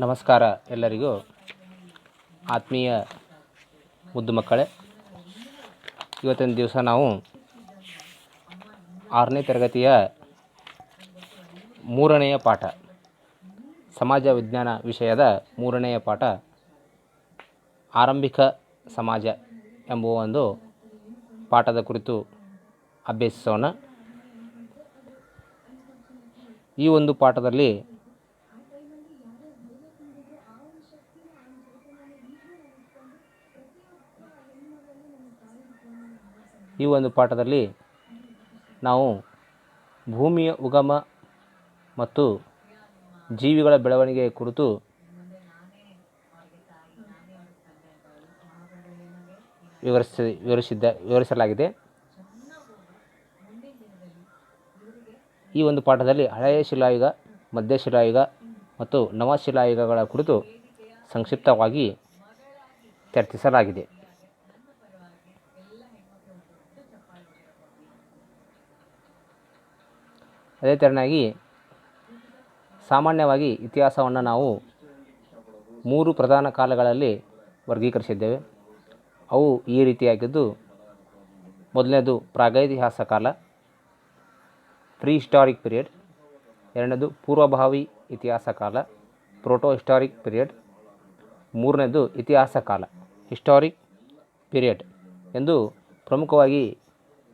ನಮಸ್ಕಾರ ಎಲ್ಲರಿಗೂ. ಆತ್ಮೀಯ ಮುದ್ದು ಮಕ್ಕಳೇ, ಇವತ್ತಿನ ದಿವಸ ನಾವು 6ನೇ ತರಗತಿಯ 3ನೆಯ ಪಾಠ, ಸಮಾಜ ವಿಜ್ಞಾನ ವಿಷಯದ 3ನೆಯ ಪಾಠ ಆರಂಭಿಕ ಸಮಾಜ ಎಂಬುವ ಒಂದು ಪಾಠದ ಕುರಿತು ಅಭ್ಯಸಿಸೋಣ. ಈ ಒಂದು ಪಾಠದಲ್ಲಿ ನಾವು ಭೂಮಿಯ ಉಗಮ ಮತ್ತು ಜೀವಿಗಳ ಬೆಳವಣಿಗೆಯ ಕುರಿತು ವಿವರಿಸಲಾಗಿದೆ. ಈ ಒಂದು ಪಾಠದಲ್ಲಿ ಹಳೆಯ ಶಿಲಾಯುಗ, ಮಧ್ಯಶಿಲಾಯುಗ ಮತ್ತು ನವಶಿಲಾಯುಗಗಳ ಕುರಿತು ಸಂಕ್ಷಿಪ್ತವಾಗಿ ಚರ್ಚಿಸಲಾಗಿದೆ. ಅದೇ ತೆರನಾಗಿ ಸಾಮಾನ್ಯವಾಗಿ ಇತಿಹಾಸವನ್ನು ನಾವು 3 ಪ್ರಧಾನ ಕಾಲಗಳಲ್ಲಿ ವರ್ಗೀಕರಿಸಿದ್ದೇವೆ. ಅವು ಈ ರೀತಿಯಾಗಿದ್ದು, ಮೊದಲನೇದು ಪ್ರಾಗೈತಿಹಾಸ ಕಾಲ, ಪ್ರೀ ಹಿಸ್ಟಾರಿಕ್ ಪೀರಿಯಡ್. ಎರಡನೇದು ಪೂರ್ವಭಾವಿ ಇತಿಹಾಸ ಕಾಲ, ಪ್ರೋಟೋ ಹಿಸ್ಟಾರಿಕ್ ಪೀರಿಯಡ್. ಮೂರನೇದು ಇತಿಹಾಸ ಕಾಲ, ಹಿಸ್ಟಾರಿಕ್ ಪೀರಿಯಡ್ ಎಂದು ಪ್ರಮುಖವಾಗಿ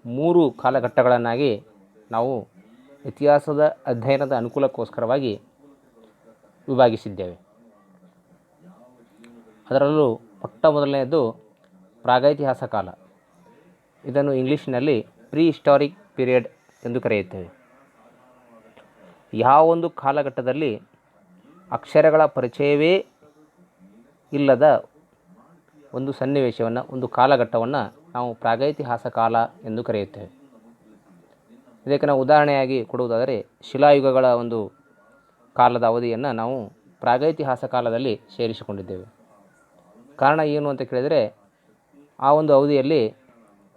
3 ಕಾಲಘಟ್ಟಗಳನ್ನಾಗಿ ನಾವು ಇತಿಹಾಸದ ಅಧ್ಯಯನದ ಅನುಕೂಲಕ್ಕೋಸ್ಕರವಾಗಿ ವಿಭಾಗಿಸಿದ್ದೇವೆ. ಅದರಲ್ಲೂ ಮೊದಲನೆಯದು ಪ್ರಾಗೈತಿಹಾಸ ಕಾಲ. ಇದನ್ನು ಇಂಗ್ಲೀಷ್ನಲ್ಲಿ ಪ್ರೀ ಹಿಸ್ಟಾರಿಕ್ ಪೀರಿಯಡ್ ಎಂದು ಕರೆಯುತ್ತೇವೆ. ಯಾವ ಒಂದು ಕಾಲಘಟ್ಟದಲ್ಲಿ ಅಕ್ಷರಗಳ ಪರಿಚಯವೇ ಇಲ್ಲದ ಒಂದು ಸನ್ನಿವೇಶವನ್ನು, ಒಂದು ಕಾಲಘಟ್ಟವನ್ನು ನಾವು ಪ್ರಾಗೈತಿಹಾಸ ಕಾಲ ಎಂದು ಕರೆಯುತ್ತೇವೆ. ಇದಕ್ಕೆ ನಾವು ಉದಾಹರಣೆಯಾಗಿ ಕೊಡುವುದಾದರೆ, ಶಿಲಾಯುಗಗಳ ಒಂದು ಕಾಲದ ಅವಧಿಯನ್ನು ನಾವು ಪ್ರಾಗೈತಿಹಾಸ ಕಾಲದಲ್ಲಿ ಸೇರಿಸಿಕೊಂಡಿದ್ದೇವೆ. ಕಾರಣ ಏನು ಅಂತ ಕೇಳಿದರೆ, ಆ ಒಂದು ಅವಧಿಯಲ್ಲಿ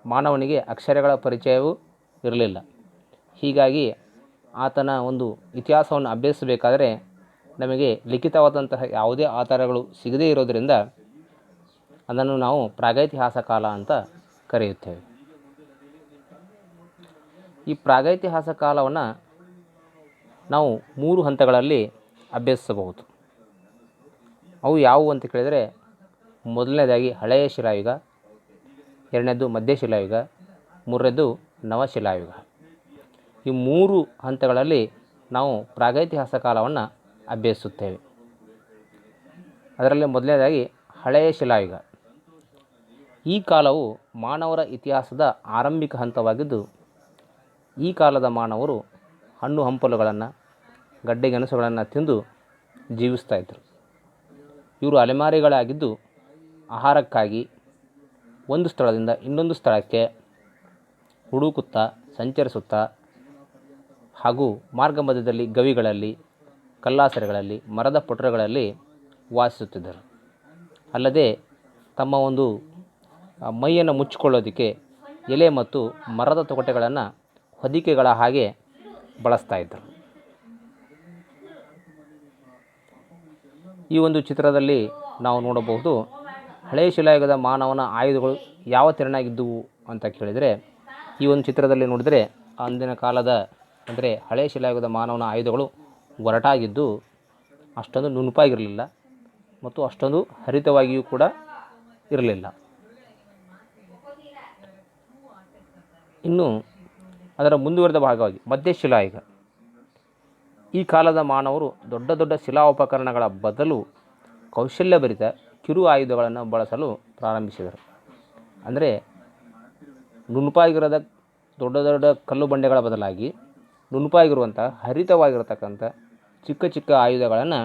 ಮಾನವನಿಗೆ ಅಕ್ಷರಗಳ ಪರಿಚಯವೂ ಇರಲಿಲ್ಲ. ಹೀಗಾಗಿ ಆತನ ಒಂದು ಇತಿಹಾಸವನ್ನು ಅಭ್ಯಸಿಸಬೇಕಾದರೆ ನಮಗೆ ಲಿಖಿತವಾದಂತಹ ಯಾವುದೇ ಆಧಾರಗಳು ಸಿಗದೇ ಇರೋದರಿಂದ ಅದನ್ನು ನಾವು ಪ್ರಾಗೈತಿಹಾಸ ಕಾಲ ಅಂತ ಕರೆಯುತ್ತೇವೆ. ಈ ಪ್ರಾಗೈತಿಹಾಸ ಕಾಲವನ್ನು ನಾವು 3 ಹಂತಗಳಲ್ಲಿ ಅಭ್ಯಸಿಸಬಹುದು. ಅವು ಯಾವುವು ಅಂತ ಕೇಳಿದರೆ, ಮೊದಲನೇದಾಗಿ ಹಳೆಯ ಶಿಲಾಯುಗ, ಎರಡನೇದು ಮಧ್ಯಶಿಲಾಯುಗ, ಮೂರನೇದು ನವಶಿಲಾಯುಗ. ಈ 3 ಹಂತಗಳಲ್ಲಿ ನಾವು ಪ್ರಾಗೈತಿಹಾಸ ಕಾಲವನ್ನು ಅಭ್ಯಸಿಸುತ್ತೇವೆ. ಅದರಲ್ಲಿ ಮೊದಲನೇದಾಗಿ ಹಳೆಯ ಶಿಲಾಯುಗ. ಈ ಕಾಲವು ಮಾನವರ ಇತಿಹಾಸದ ಆರಂಭಿಕ ಹಂತವಾಗಿದ್ದು, ಈ ಕಾಲದ ಮಾನವರು ಹಣ್ಣು ಹಂಪಲುಗಳನ್ನು, ಗಡ್ಡೆ ಗೆಣಸುಗಳನ್ನು ತಿಂದು ಜೀವಿಸ್ತಾಯಿದ್ರು. ಇವರು ಅಲೆಮಾರಿಗಳಾಗಿದ್ದು, ಆಹಾರಕ್ಕಾಗಿ ಒಂದು ಸ್ಥಳದಿಂದ ಇನ್ನೊಂದು ಸ್ಥಳಕ್ಕೆ ಹುಡುಕುತ್ತಾ, ಸಂಚರಿಸುತ್ತಾ ಹಾಗೂ ಮಾರ್ಗ ಮಧ್ಯದಲ್ಲಿ ಗವಿಗಳಲ್ಲಿ, ಕಲ್ಲಾಸರೆಗಳಲ್ಲಿ, ಮರದ ಪೊಟರೆಗಳಲ್ಲಿ ವಾಸಿಸುತ್ತಿದ್ದರು. ಅಲ್ಲದೆ ತಮ್ಮ ಒಂದು ಮೈಯನ್ನು ಮುಚ್ಚಿಕೊಳ್ಳೋದಕ್ಕೆ ಎಲೆ ಮತ್ತು ಮರದ ತೊಗಟೆಗಳನ್ನು ಹೊದಿಕೆಗಳ ಹಾಗೆ ಬಳಸ್ತಾ ಇದ್ದರು. ಈ ಒಂದು ಚಿತ್ರದಲ್ಲಿ ನಾವು ನೋಡಬಹುದು, ಹಳೆಯ ಶಿಲಾಯುಗದ ಮಾನವನ ಆಯುಧಗಳು ಯಾವ ತೆರನಾಗಿದ್ದವು ಅಂತ ಕೇಳಿದರೆ, ಈ ಒಂದು ಚಿತ್ರದಲ್ಲಿ ನೋಡಿದರೆ ಅಂದಿನ ಕಾಲದ ಅಂದರೆ ಹಳೆಯ ಶಿಲಾಯುಗದ ಮಾನವನ ಆಯುಧಗಳು ಒರಟಾಗಿದ್ದು ಅಷ್ಟೊಂದು ನುಣುಪಾಗಿರಲಿಲ್ಲ ಮತ್ತು ಅಷ್ಟೊಂದು ಹರಿತವಾಗಿಯೂ ಕೂಡ ಇರಲಿಲ್ಲ. ಇನ್ನು ಅದರ ಮುಂದುವರೆದ ಭಾಗವಾಗಿ ಮಧ್ಯಶಿಲಾಯುಗ. ಈ ಕಾಲದ ಮಾನವರು ದೊಡ್ಡ ದೊಡ್ಡ ಶಿಲಾ ಉಪಕರಣಗಳ ಬದಲು ಕೌಶಲ್ಯಭರಿತ ಕಿರು ಆಯುಧಗಳನ್ನು ಬಳಸಲು ಪ್ರಾರಂಭಿಸಿದರು. ಅಂದರೆ ನುಣುಪಾಗಿರದ ದೊಡ್ಡ ದೊಡ್ಡ ಕಲ್ಲು ಬಂಡೆಗಳ ಬದಲಾಗಿ ನುಣುಪಾಗಿರುವಂಥ, ಹರಿತವಾಗಿರತಕ್ಕಂಥ ಚಿಕ್ಕ ಚಿಕ್ಕ ಆಯುಧಗಳನ್ನು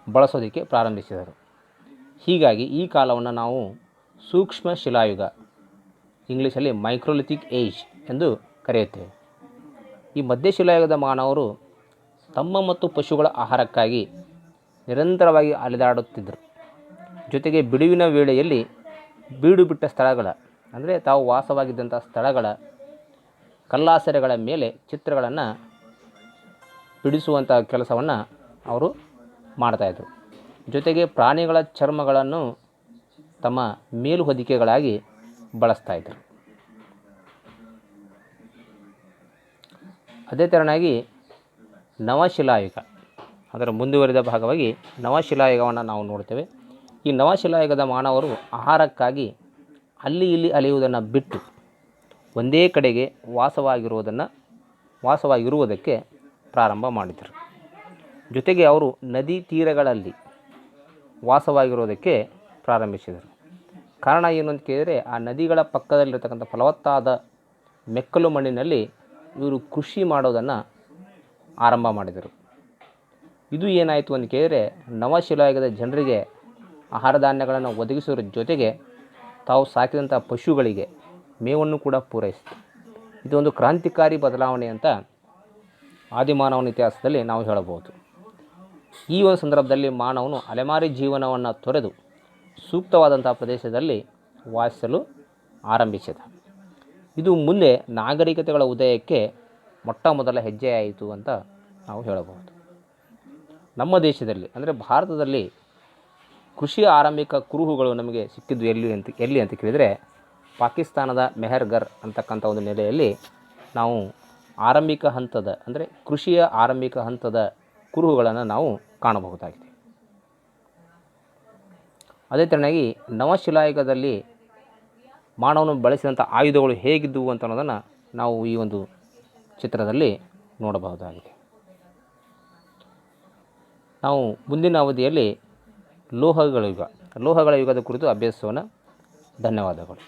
ಬಳಸೋದಕ್ಕೆ ಪ್ರಾರಂಭಿಸಿದರು. ಹೀಗಾಗಿ ಈ ಕಾಲವನ್ನು ನಾವು ಸೂಕ್ಷ್ಮ ಶಿಲಾಯುಗ, ಇಂಗ್ಲೀಷಲ್ಲಿ ಮೈಕ್ರೋಲಿಥಿಕ್ ಏಜ್ ಎಂದು ಕರೆಯುತ್ತೇವೆ. ಈ ಮಧ್ಯಶಿಲಾಯುಗದ ಮಾನವರು ತಮ್ಮ ಮತ್ತು ಪಶುಗಳ ಆಹಾರಕ್ಕಾಗಿ ನಿರಂತರವಾಗಿ ಅಲೆದಾಡುತ್ತಿದ್ದರು. ಜೊತೆಗೆ ಬಿಡುವಿನ ವೇಳೆಯಲ್ಲಿ ಬೀಡು ಬಿಟ್ಟ ಸ್ಥಳಗಳ, ಅಂದರೆ ತಾವು ವಾಸವಾಗಿದ್ದಂಥ ಸ್ಥಳಗಳ ಕಲ್ಲಾಸರೆಗಳ ಮೇಲೆ ಚಿತ್ರಗಳನ್ನು ಬಿಡಿಸುವಂಥ ಕೆಲಸವನ್ನು ಅವರು ಮಾಡ್ತಾಯಿದ್ರು. ಜೊತೆಗೆ ಪ್ರಾಣಿಗಳ ಚರ್ಮಗಳನ್ನು ತಮ್ಮ ಮೇಲು ಹೊದಿಕೆಗಳಾಗಿ ಬಳಸ್ತಾಯಿದ್ರು. ಅದೇ ತೆರನಾಗಿ ನವಶಿಲಾಯುಗ, ಅದರ ಮುಂದುವರಿದ ಭಾಗವಾಗಿ ನವಶಿಲಾಯುಗವನ್ನು ನಾವು ನೋಡ್ತೇವೆ. ಈ ನವಶಿಲಾಯುಗದ ಮಾನವರು ಆಹಾರಕ್ಕಾಗಿ ಅಲ್ಲಿ ಇಲ್ಲಿ ಅಲೆಯುವುದನ್ನು ಬಿಟ್ಟು ಒಂದೇ ಕಡೆಗೆ ವಾಸವಾಗಿರುವುದಕ್ಕೆ ಪ್ರಾರಂಭ ಮಾಡಿದರು. ಜೊತೆಗೆ ಅವರು ನದಿ ತೀರಗಳಲ್ಲಿ ವಾಸವಾಗಿರೋದಕ್ಕೆ ಪ್ರಾರಂಭಿಸಿದರು. ಕಾರಣ ಏನು ಅಂತ ಕೇಳಿದರೆ, ಆ ನದಿಗಳ ಪಕ್ಕದಲ್ಲಿರ್ತಕ್ಕಂಥ ಫಲವತ್ತಾದ ಮೆಕ್ಕಲು ಮಣ್ಣಿನಲ್ಲಿ ಇವರು ಕೃಷಿ ಮಾಡೋದನ್ನು ಆರಂಭ ಮಾಡಿದರು. ಇದು ಏನಾಯಿತು ಅಂತ ಕೇಳಿದರೆ, ನವಶಿಲಾಯುಗದ ಜನರಿಗೆ ಆಹಾರ ಧಾನ್ಯಗಳನ್ನು ಒದಗಿಸೋದ್ರ ಜೊತೆಗೆ ತಾವು ಸಾಕಿದಂಥ ಪಶುಗಳಿಗೆ ಮೇವನ್ನು ಕೂಡ ಪೂರೈಸಿತು. ಇದೊಂದು ಕ್ರಾಂತಿಕಾರಿ ಬದಲಾವಣೆ ಅಂತ ಆದಿಮಾನವನ ಇತಿಹಾಸದಲ್ಲಿ ನಾವು ಹೇಳಬಹುದು. ಈ ಒಂದು ಸಂದರ್ಭದಲ್ಲಿ ಮಾನವನು ಅಲೆಮಾರಿ ಜೀವನವನ್ನು ತೊರೆದು ಸೂಕ್ತವಾದಂಥ ಪ್ರದೇಶದಲ್ಲಿ ವಾಸಿಸಲು ಆರಂಭಿಸಿದ. ಇದು ಮುಂದೆ ನಾಗರಿಕತೆಗಳ ಉದಯಕ್ಕೆ ಮೊಟ್ಟ ಮೊದಲ ಹೆಜ್ಜೆಯಾಯಿತು ಅಂತ ನಾವು ಹೇಳಬಹುದು. ನಮ್ಮ ದೇಶದಲ್ಲಿ ಅಂದರೆ ಭಾರತದಲ್ಲಿ ಕೃಷಿಯ ಆರಂಭಿಕ ಕುರುಹುಗಳು ನಮಗೆ ಸಿಕ್ಕಿದ್ದು ಎಲ್ಲಿ ಅಂತ ಕೇಳಿದರೆ, ಪಾಕಿಸ್ತಾನದ ಮೆಹರ್ಗರ್ ಅಂತಕ್ಕಂಥ ಒಂದು ನೆಲೆಯಲ್ಲಿ ನಾವು ಆರಂಭಿಕ ಹಂತದ ಅಂದರೆ ಕೃಷಿಯ ಆರಂಭಿಕ ಹಂತದ ಕುರುಹುಗಳನ್ನು ನಾವು ಕಾಣಬಹುದಾಗಿದೆ. ಅದೇ ತೆರನಾಗಿ ನವಶಿಲಾಯುಗದಲ್ಲಿ ಮಾನವನು ಬಳಸಿದಂಥ ಆಯುಧಗಳು ಹೇಗಿದ್ದವು ಅಂತ ಅನ್ನೋದನ್ನು ನಾವು ಈ ಒಂದು ಚಿತ್ರದಲ್ಲಿ ನೋಡಬಹುದಾಗಿದೆ. ನಾವು ಮುಂದಿನ ಅವಧಿಯಲ್ಲಿ ಲೋಹಗಳ ಯುಗದ ಕುರಿತು ಅಭ್ಯಸಿಸೋಣ. ಧನ್ಯವಾದಗಳು.